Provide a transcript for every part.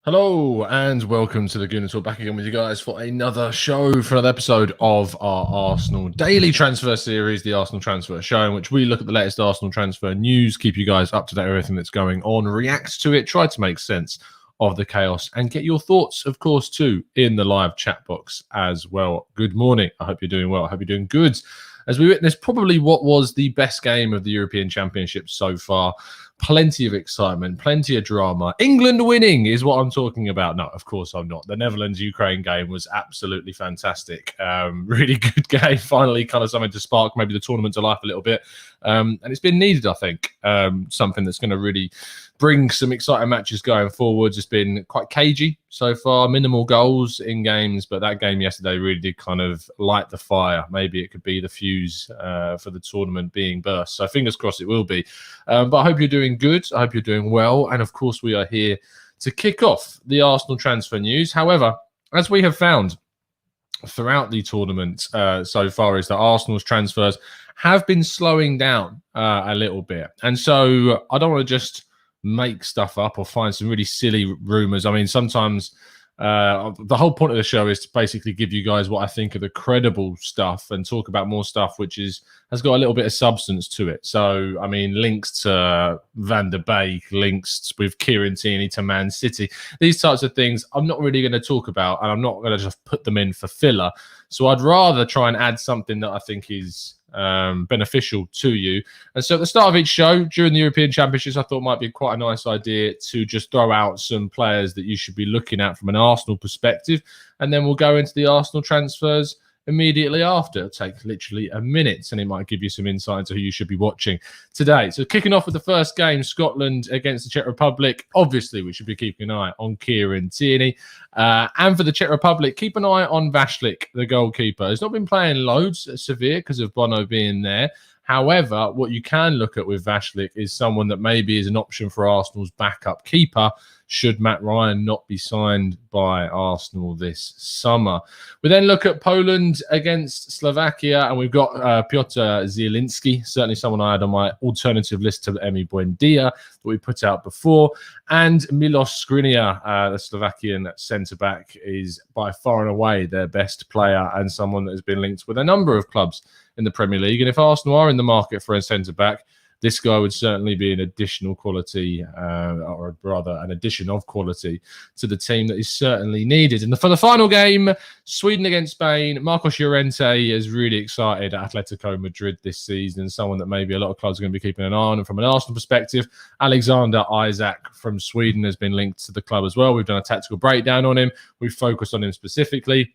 Hello and welcome to the Gooner Talk, back again with you guys for another show, for another episode of our Arsenal daily transfer series, the Arsenal Transfer Show, in which we look at the latest Arsenal transfer news, keep you guys up to date with everything that's going on, react to it, try to make sense of the chaos, and get your thoughts, of course, too, in the live chat box as well. Good morning. I hope you're doing well. I hope you're doing good. As we witness probably what was the best game of the European Championship so far. Plenty of excitement, plenty of drama. England winning is what I'm talking about. No, of course I'm not. The Netherlands-Ukraine game was absolutely fantastic. Really good game. Finally kind of something to spark maybe the tournament to life a little bit. And it's been needed, I think. Something that's going to really bring some exciting matches going forwards. It's been quite cagey so far, minimal goals in games, but that game yesterday really did kind of light the fire. Maybe it could be the fuse for the tournament being burst. So fingers crossed it will be. But I hope you're doing good. I hope you're doing well. And of course, we are here to kick off the Arsenal transfer news. However, as we have found throughout the tournament so far, is that Arsenal's transfers have been slowing down a little bit. And so I don't want to just make stuff up or find some really silly rumors. I mean, sometimes the whole point of the show is to basically give you guys what I think are the credible stuff and talk about more stuff which has got a little bit of substance to it. So, I mean, links to Van der Beek, links with Kieran Tierney to Man City, these types of things I'm not really going to talk about, and I'm not going to just put them in for filler. So I'd rather try and add something that I think is beneficial to you. And so at the start of each show during the European Championships, I thought might be quite a nice idea to just throw out some players that you should be looking at from an Arsenal perspective, and then we'll go into the Arsenal transfers immediately after. It'll take literally a minute, and it might give you some insight into who you should be watching today. So kicking off with the first game, Scotland against the Czech Republic. Obviously, we should be keeping an eye on Kieran Tierney. And for the Czech Republic, keep an eye on Vašlik, the goalkeeper. He's not been playing loads at Sevilla because of Bono being there. However, what you can look at with Vašlik is someone that maybe is an option for Arsenal's backup keeper should Matt Ryan not be signed by Arsenal this summer. We then look at Poland against Slovakia, and we've got Piotr Zielinski, certainly someone I had on my alternative list to Emi Buendia that we put out before. And Milos Skriniar, the Slovakian centre-back, is by far and away their best player and someone that has been linked with a number of clubs in the Premier League. And if Arsenal are in the market for a centre-back, this guy would certainly be an additional quality, or rather an addition of quality to the team that is certainly needed. And for the final game, Sweden against Spain, Marcos Llorente is really excited at Atletico Madrid this season, someone that maybe a lot of clubs are going to be keeping an eye on. And from an Arsenal perspective, Alexander Isak from Sweden has been linked to the club as well. We've done a tactical breakdown on him. We've focused on him specifically.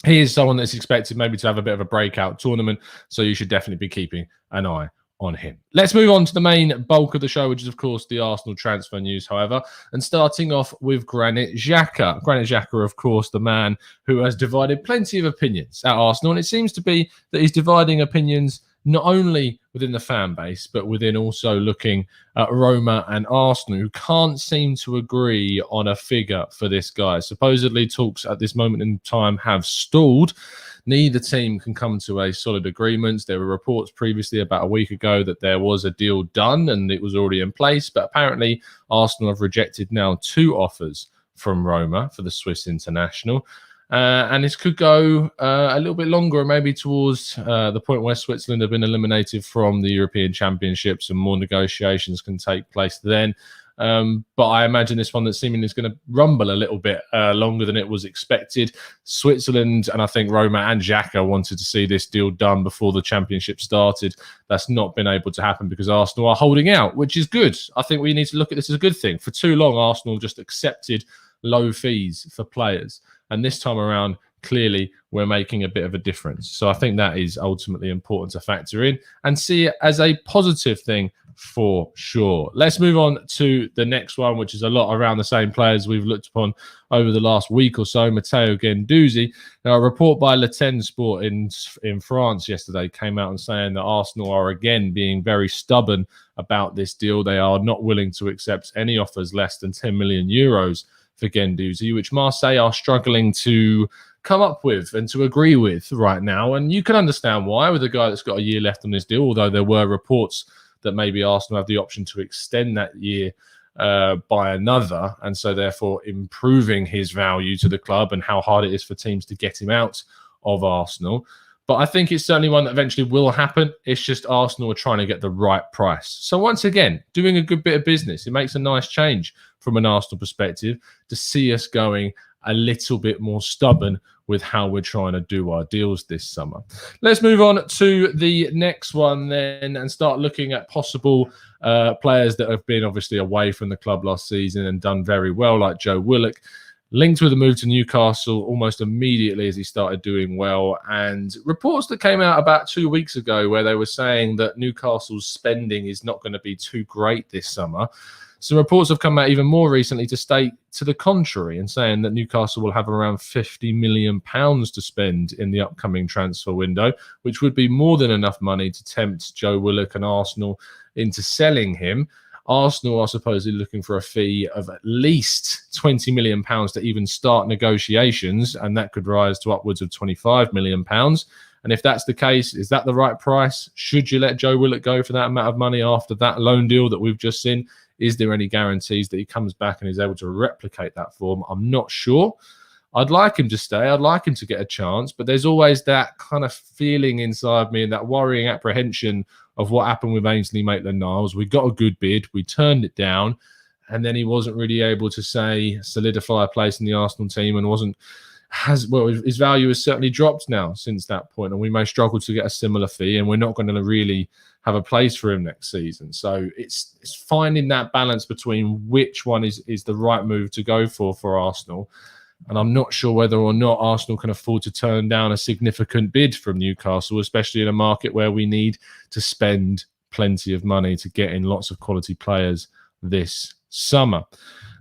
He is someone that's expected maybe to have a bit of a breakout tournament, so you should definitely be keeping an eye on him. Let's move on to the main bulk of the show, which is, of course, the Arsenal transfer news, however, and starting off with Granit Xhaka. Granit Xhaka, of course, the man who has divided plenty of opinions at Arsenal, and it seems to be that he's dividing opinions not only within the fan base, but within also looking at Roma and Arsenal, who can't seem to agree on a figure for this guy. Supposedly, talks at this moment in time have stalled. Neither team can come to a solid agreement. There were reports previously about a week ago that there was a deal done and it was already in place, but apparently Arsenal have rejected now 2 offers from Roma for the Swiss international. And this could go a little bit longer, maybe towards the point where Switzerland have been eliminated from the European Championships and more negotiations can take place then. But I imagine this one that's seemingly is going to rumble a little bit longer than it was expected. Switzerland and I think Roma and Xhaka wanted to see this deal done before the championship started. That's not been able to happen because Arsenal are holding out, which is good. I think we need to look at this as a good thing. For too long, Arsenal just accepted low fees for players. And this time around, clearly, we're making a bit of a difference. So I think that is ultimately important to factor in and see it as a positive thing for sure. Let's move on to the next one, which is a lot around the same players we've looked upon over the last week or so, Matteo Guendouzi. Now, a report by Le Ten Sport in France yesterday came out and saying that Arsenal are again being very stubborn about this deal. They are not willing to accept any offers less than 10 million euros for Guendouzi, which Marseille are struggling to come up with and to agree with right now. And you can understand why, with a guy that's got a year left on this deal, although there were reports that maybe Arsenal have the option to extend that year by another, and so therefore improving his value to the club and how hard it is for teams to get him out of Arsenal. But I think it's certainly one that eventually will happen. It's just Arsenal are trying to get the right price. So once again, doing a good bit of business. It makes a nice change from an Arsenal perspective to see us going a little bit more stubborn with how we're trying to do our deals this summer. Let's move on to the next one then and start looking at possible players that have been obviously away from the club last season and done very well, like Joe Willock. Linked with a move to Newcastle almost immediately as he started doing well. And reports that came out about 2 weeks ago where they were saying that Newcastle's spending is not going to be too great this summer. Some reports have come out even more recently to state to the contrary and saying that Newcastle will have around £50 million to spend in the upcoming transfer window, which would be more than enough money to tempt Joe Willock and Arsenal into selling him. Arsenal are supposedly looking for a fee of at least £20 million to even start negotiations, and that could rise to upwards of £25 million. And if that's the case, is that the right price? Should you let Joe Willock go for that amount of money after that loan deal that we've just seen? Is there any guarantees that he comes back and is able to replicate that form? I'm not sure. I'd like him to stay. I'd like him to get a chance, but there's always that kind of feeling inside me and that worrying apprehension of what happened with Ainsley Maitland-Niles. We got a good bid, we turned it down, and then he wasn't really able to solidify a place in the Arsenal team and his value has certainly dropped now since that point, and we may struggle to get a similar fee, and we're not going to really have a place for him next season. So it's finding that balance between which one is the right move to go for Arsenal. And I'm not sure whether or not Arsenal can afford to turn down a significant bid from Newcastle, especially in a market where we need to spend plenty of money to get in lots of quality players this summer.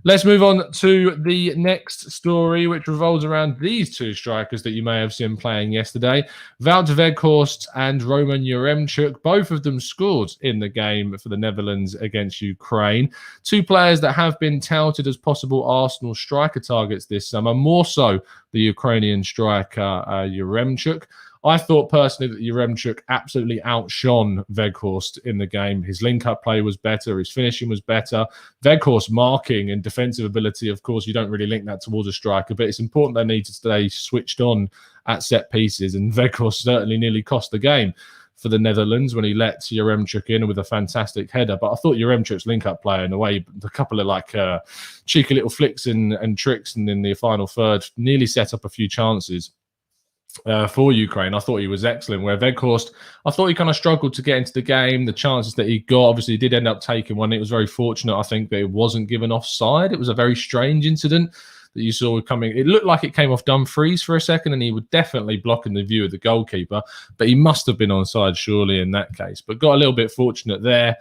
Let's move on to the next story, which revolves around these two strikers that you may have seen playing yesterday. Wout Weghorst and Roman Yaremchuk, both of them scored in the game for the Netherlands against Ukraine. Two players that have been touted as possible Arsenal striker targets this summer, more so the Ukrainian striker Yaremchuk. I thought personally that Yaremchuk absolutely outshone Weghorst in the game. His link-up play was better. His finishing was better. Weghorst marking and defensive ability, of course, you don't really link that towards a striker, but it's important they need to stay switched on at set pieces, and Weghorst certainly nearly cost the game for the Netherlands when he let Yaremchuk in with a fantastic header. But I thought Yaremchuk's link-up play, in a way, a couple of cheeky little flicks and tricks, and in the final third, nearly set up a few chances for Ukraine. I thought he was excellent. Where Weghorst, I thought he kind of struggled to get into the game. The chances that he got, obviously, he did end up taking one. It was very fortunate, I think, that it wasn't given offside. It was a very strange incident that you saw coming. It looked like it came off Dumfries for a second, and he would definitely block in the view of the goalkeeper, but he must have been onside surely in that case. But got a little bit fortunate there.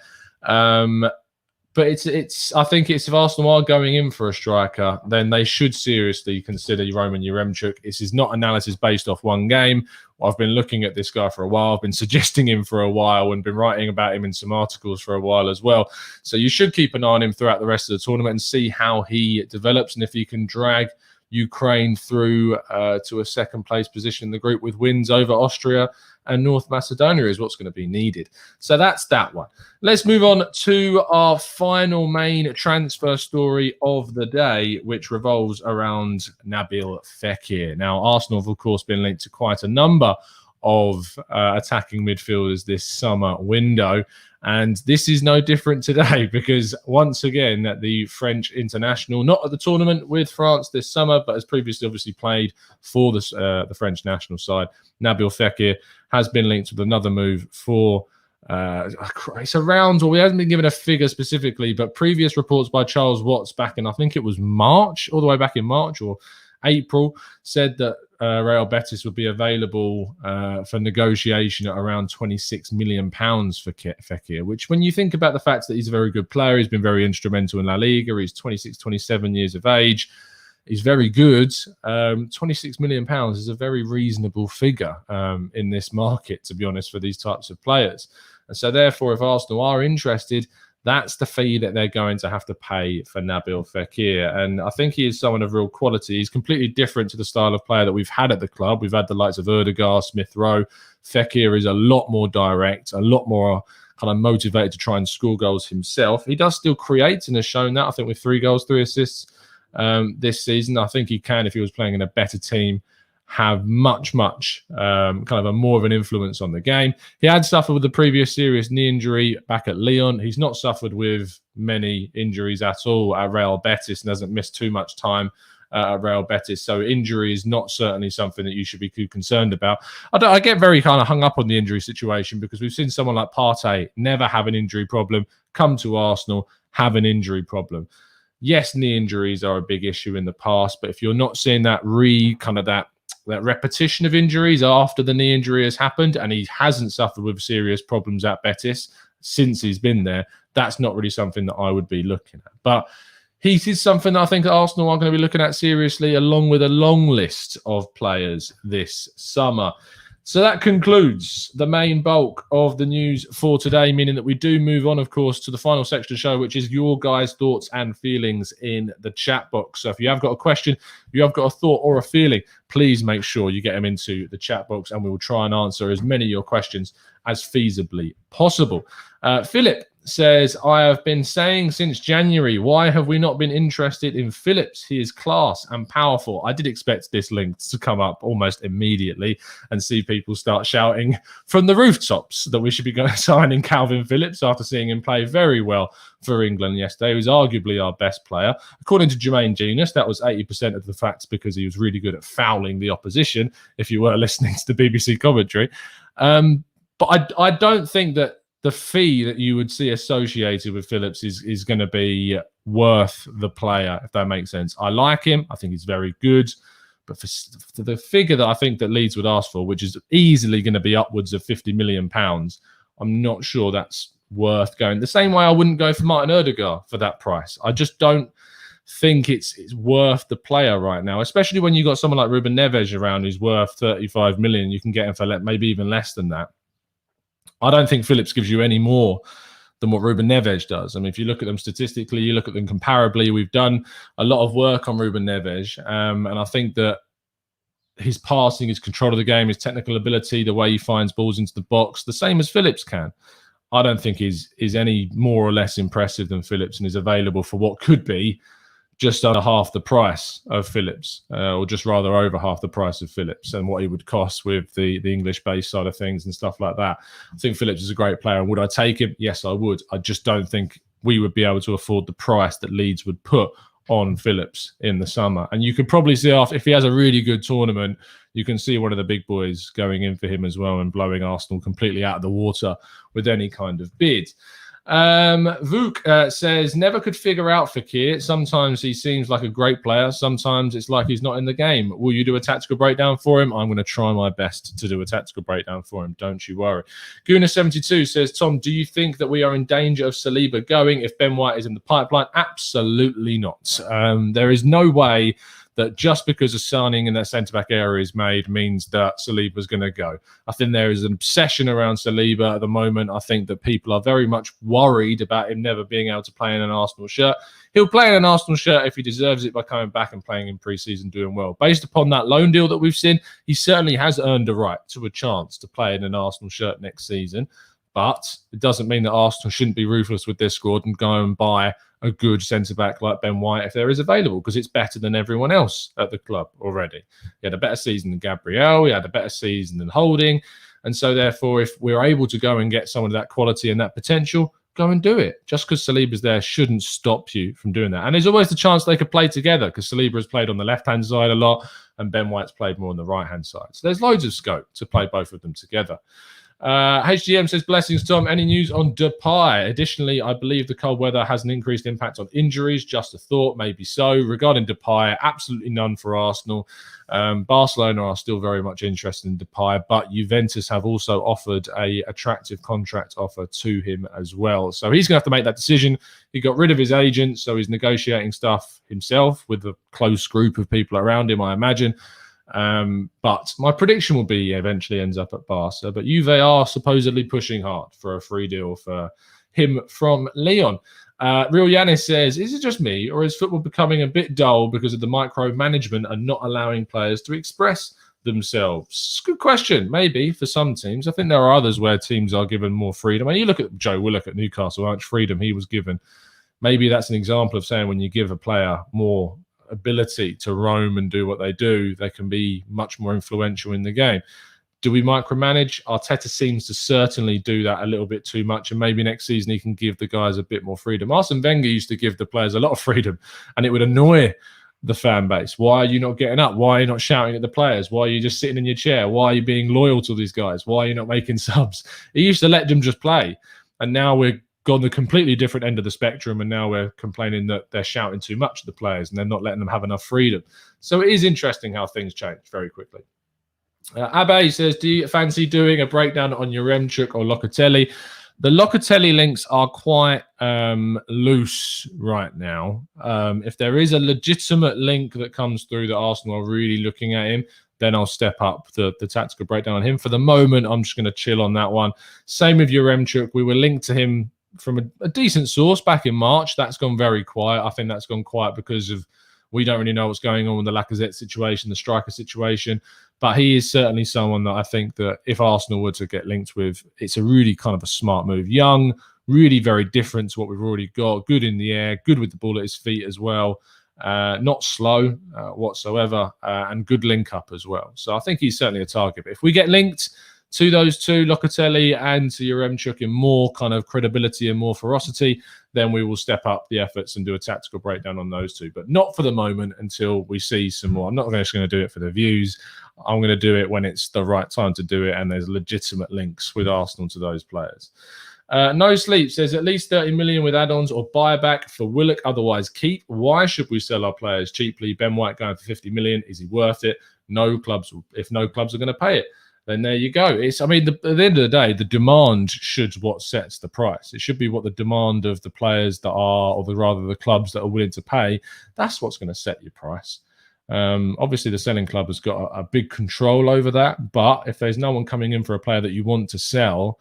But I think if Arsenal are going in for a striker, then they should seriously consider Roman Yaremchuk. This is not analysis based off one game. I've been looking at this guy for a while. I've been suggesting him for a while and been writing about him in some articles for a while as well. So you should keep an eye on him throughout the rest of the tournament and see how he develops and if he can drag Ukraine through to a second place position in the group with wins over Austria and North Macedonia is what's going to be needed. So that's that one. Let's move on to our final main transfer story of the day, which revolves around Nabil Fekir. Now, Arsenal have, of course, been linked to quite a number of attacking midfielders this summer window. And this is no different today because once again, the French international, not at the tournament with France this summer, but has previously obviously played for the French national side, Nabil Fekir has been linked with another move for it's around, or we haven't been given a figure specifically, but previous reports by Charles Watts back in, I think it was March, all the way back in March or April, said that Real Betis would be available for negotiation at around £26 million for Fekir, which when you think about the fact that he's a very good player, he's been very instrumental in La Liga, he's 26, 27 years of age, he's very good. £26 million is a very reasonable figure in this market, to be honest, for these types of players. And so therefore, if Arsenal are interested, that's the fee that they're going to have to pay for Nabil Fekir. And I think he is someone of real quality. He's completely different to the style of player that we've had at the club. We've had the likes of Ødegaard, Smith Rowe. Fekir is a lot more direct, a lot more kind of motivated to try and score goals himself. He does still create and has shown that, I think, with 3 goals, 3 assists this season. I think he can, if he was playing in a better team, have much kind of a more of an influence on the game. He had suffered with the previous serious knee injury back at Lyon. He's not suffered with many injuries at all at Real Betis and hasn't missed too much time at Real Betis. So injury is not certainly something that you should be too concerned about. I get very kind of hung up on the injury situation because we've seen someone like Partey never have an injury problem, come to Arsenal, have an injury problem. Yes, knee injuries are a big issue in the past, but if you're not seeing that that repetition of injuries after the knee injury has happened, and he hasn't suffered with serious problems at Betis since he's been there, that's not really something that I would be looking at. But he is something that I think Arsenal are going to be looking at seriously, along with a long list of players this summer. So that concludes the main bulk of the news for today, meaning that we do move on, of course, to the final section of the show, which is your guys' thoughts and feelings in the chat box. So if you have got a question, if you have got a thought or a feeling, please make sure you get them into the chat box and we will try and answer as many of your questions as feasibly possible. Philip says, I have been saying since January, why have we not been interested in Phillips? He is class and powerful. I did expect this link to come up almost immediately and see people start shouting from the rooftops that we should be going signing Calvin Phillips after seeing him play very well for England yesterday. He was arguably our best player. According to Jermaine Genius, that was 80% of the facts because he was really good at fouling the opposition, if you were listening to the BBC commentary. But I don't think that the fee that you would see associated with Phillips is going to be worth the player, if that makes sense. I like him. I think he's very good. But for the figure that I think that Leeds would ask for, which is easily going to be upwards of £50 million, I'm not sure that's worth going. The same way I wouldn't go for Martin Odegaard for that price. I just don't think it's worth the player right now, especially when you've got someone like Ruben Neves around who's worth 35 million. You can get him for maybe even less than that. I don't think Phillips gives you any more than what Ruben Neves does. I mean, if you look at them statistically, you look at them comparably, we've done a lot of work on Ruben Neves. And I think that his passing, his control of the game, his technical ability, the way he finds balls into the box, the same as Phillips can. I don't think is any more or less impressive than Phillips and is available for what could be just under half the price of Phillips, or just rather over half the price of Phillips and what he would cost with the English-based side of things and stuff like that. I think Phillips is a great player. And would I take him? Yes, I would. I just don't think we would be able to afford the price that Leeds would put on Phillips in the summer. And you could probably see if he has a really good tournament, you can see one of the big boys going in for him as well and blowing Arsenal completely out of the water with any kind of bid. Vuk says, never could figure out Fekir. Sometimes he seems like a great player. Sometimes it's like he's not in the game. Will you do a tactical breakdown for him? I'm going to try my best to do a tactical breakdown for him. Don't you worry. Gooner 72 says, Tom, do you think that we are in danger of Saliba going if Ben White is in the pipeline? Absolutely not. There is no way that just because a signing in that centre-back area is made means that Saliba's going to go. I think there is an obsession around Saliba at the moment. I think that people are very much worried about him never being able to play in an Arsenal shirt. He'll play in an Arsenal shirt if he deserves it by coming back and playing in pre-season doing well. Based upon that loan deal that we've seen, he certainly has earned a right to a chance to play in an Arsenal shirt next season. But it doesn't mean that Arsenal shouldn't be ruthless with their squad and go and buy a good centre-back like Ben White if there is available, because it's better than everyone else at the club already. He had a better season than Gabriel. He had a better season than Holding. And so, therefore, if we're able to go and get someone of that quality and that potential, go and do it. Just because Saliba's there shouldn't stop you from doing that. And there's always the chance they could play together, because Saliba has played on the left-hand side a lot and Ben White's played more on the right-hand side. So there's loads of scope to play both of them together. HGM says, blessings, Tom. Any news on Depay? Additionally, I believe the cold weather has an increased impact on injuries. Just a thought, maybe so. Regarding Depay, absolutely none for Arsenal. Barcelona are still very much interested in Depay, but Juventus have also offered a attractive contract offer to him as well. So he's going to have to make that decision. He got rid of his agent, so he's negotiating stuff himself with a close group of people around him, I imagine. But my prediction will be he eventually ends up at Barca. But Juve are supposedly pushing hard for a free deal for him from Lyon. Real Yanis says, is it just me, or is football becoming a bit dull because of the micromanagement and not allowing players to express themselves? Good question. Maybe for some teams. I think there are others where teams are given more freedom. I mean, you look at Joe Willock at Newcastle, how much freedom he was given. Maybe that's an example of saying when you give a player more ability to roam and do what they do, they can be much more influential in the game. Do we micromanage? Arteta seems to certainly do that a little bit too much, and maybe next season he can give the guys a bit more freedom. Arsene Wenger used to give the players a lot of freedom, and it would annoy the fan base. Why are you not getting up? Why are you not shouting at the players? Why are you just sitting in your chair? Why are you being loyal to these guys? Why are you not making subs? He used to let them just play, and now we're gone the completely different end of the spectrum, and now we're complaining that they're shouting too much at the players and they're not letting them have enough freedom. So it is interesting how things change very quickly. Abe says, do you fancy doing a breakdown on Yaremchuk or Locatelli? The Locatelli links are quite loose right now. If there is a legitimate link that comes through that Arsenal are really looking at him, then I'll step up the tactical breakdown on him. For the moment, I'm just going to chill on that one. Same with Yaremchuk. We were linked to him from a decent source back in March. That's gone very quiet. I think that's gone quiet because of we don't really know what's going on with the Lacazette situation, the striker situation. But he is certainly someone that I think that if Arsenal were to get linked with, it's a really kind of a smart move. Young, really very different to what we've already got. Good in the air, good with the ball at his feet as well. Not slow whatsoever, and good link up as well. So I think he's certainly a target. But if we get linked to those two, Locatelli and to Yaremchuk, in more kind of credibility and more ferocity, then we will step up the efforts and do a tactical breakdown on those two. But not for the moment until we see some more. I'm not just going to do it for the views. I'm going to do it when it's the right time to do it and there's legitimate links with Arsenal to those players. No Sleep says at least 30 million with add-ons or buyback for Willock, otherwise keep. Why should we sell our players cheaply? Ben White going for 50 million. Is he worth it? No clubs. If no clubs are going to pay it, then there you go. At the end of the day, the demand should what sets the price. It should be what the demand of the players that are, or rather the clubs that are willing to pay. That's what's going to set your price. Obviously, the selling club has got a big control over that. But if there's no one coming in for a player that you want to sell,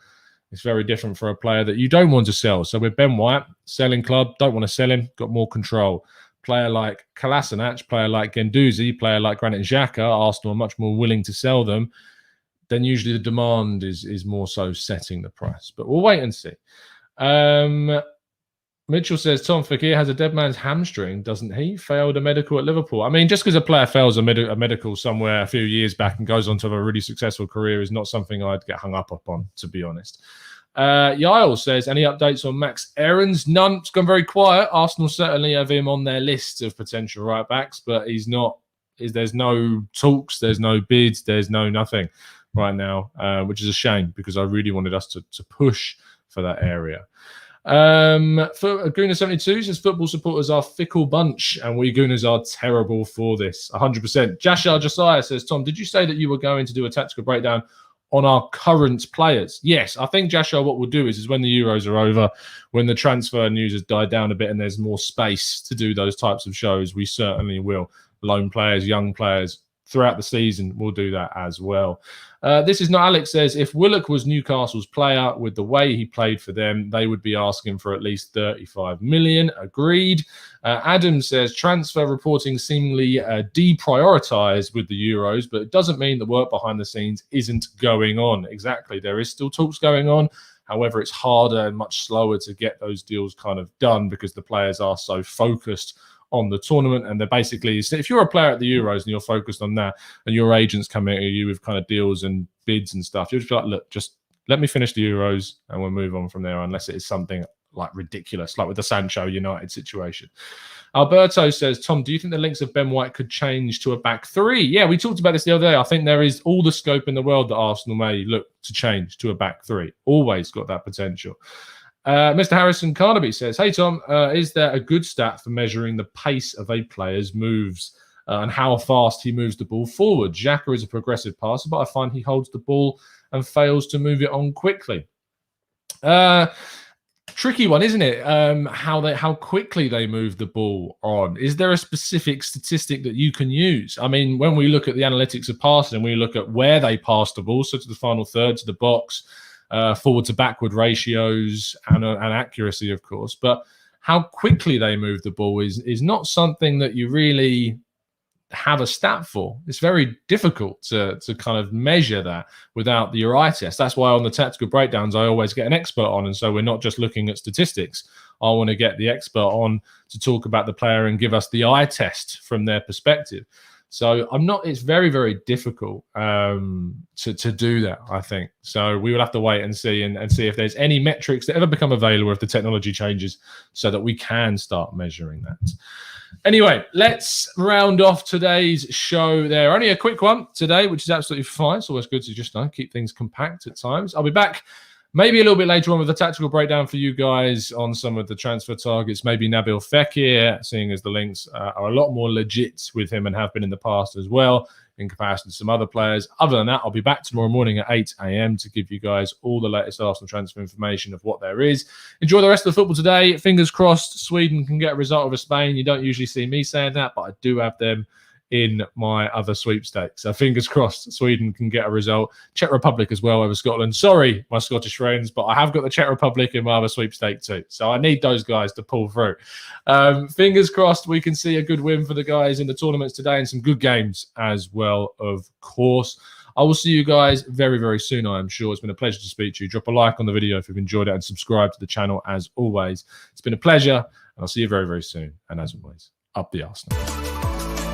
it's very different for a player that you don't want to sell. So with Ben White, selling club, don't want to sell him, got more control. Player like Kolasinac, player like Guendouzi, player like Granit Xhaka, Arsenal are much more willing to sell them. Then usually the demand is more so setting the price. But we'll wait and see. Mitchell says, Tom Fekir has a dead man's hamstring, doesn't he? Failed a medical at Liverpool. I mean, just because a player fails a medical somewhere a few years back and goes on to have a really successful career is not something I'd get hung up on, to be honest. Yael says, any updates on Max Aarons? None. It's gone very quiet. Arsenal certainly have him on their list of potential right-backs, but he's not. There's no talks, there's no bids, there's no nothing right now, which is a shame because I really wanted us to push for that area. For Gooner72 says football supporters are fickle bunch and we Gooners are terrible for this. 100%. Jashar Josiah says, Tom, did you say that you were going to do a tactical breakdown on our current players? Yes, I think, Jashar, what we'll do is when the Euros are over, when the transfer news has died down a bit and there's more space to do those types of shows, we certainly will. Loan players, young players, throughout the season, we'll do that as well. This is not Alex says, if Willock was Newcastle's player with the way he played for them, they would be asking for at least 35 million. Agreed. Adam says, transfer reporting seemingly deprioritized with the Euros, but it doesn't mean the work behind the scenes isn't going on. Exactly. There is still talks going on. However, it's harder and much slower to get those deals kind of done because the players are so focused on the tournament, and they're basically, if you're a player at the Euros and you're focused on that and your agents coming at you with kind of deals and bids and stuff, you're just like, look, just let me finish the Euros and we'll move on from there, unless it is something like ridiculous, like with the Sancho United situation. Alberto says, Tom, do you think the links of Ben White could change to a back three? Yeah, we talked about this the other day. I think there is all the scope in the world that Arsenal may look to change to a back three. Always got that potential. Mr. Harrison Carnaby says, hey, Tom, is there a good stat for measuring the pace of a player's moves and how fast he moves the ball forward? Xhaka is a progressive passer, but I find he holds the ball and fails to move it on quickly. Tricky one, isn't it? How quickly they move the ball on. Is there a specific statistic that you can use? I mean, when we look at the analytics of passing and we look at where they pass the ball, so to the final third, to the box, forward to backward ratios and accuracy, of course, but how quickly they move the ball is not something that you really have a stat for. It's very difficult to kind of measure that without your eye test. That's why on the tactical breakdowns, I always get an expert on. And so we're not just looking at statistics. I want to get the expert on to talk about the player and give us the eye test from their perspective. So it's very, very difficult to do that, I think. So we will have to wait and see if there's any metrics that ever become available if the technology changes so that we can start measuring that. Anyway, let's round off today's show there. Only a quick one today, which is absolutely fine. It's always good to just keep things compact at times. I'll be back maybe a little bit later on with a tactical breakdown for you guys on some of the transfer targets. Maybe Nabil Fekir, seeing as the links are a lot more legit with him and have been in the past as well in comparison to some other players. Other than that, I'll be back tomorrow morning at 8 a.m. to give you guys all the latest Arsenal transfer information of what there is. Enjoy the rest of the football today. Fingers crossed Sweden can get a result over Spain. You don't usually see me saying that, but I do have them in my other sweepstakes. So fingers crossed Sweden can get a result. Czech Republic as well over Scotland. Sorry, my Scottish friends, but I have got the Czech Republic in my other sweepstake too. So I need those guys to pull through. Fingers crossed we can see a good win for the guys in the tournaments today and some good games as well, of course. I will see you guys very, very soon, I am sure. It's been a pleasure to speak to you. Drop a like on the video if you've enjoyed it and subscribe to the channel as always. It's been a pleasure and I'll see you very, very soon. And as always, up the Arsenal.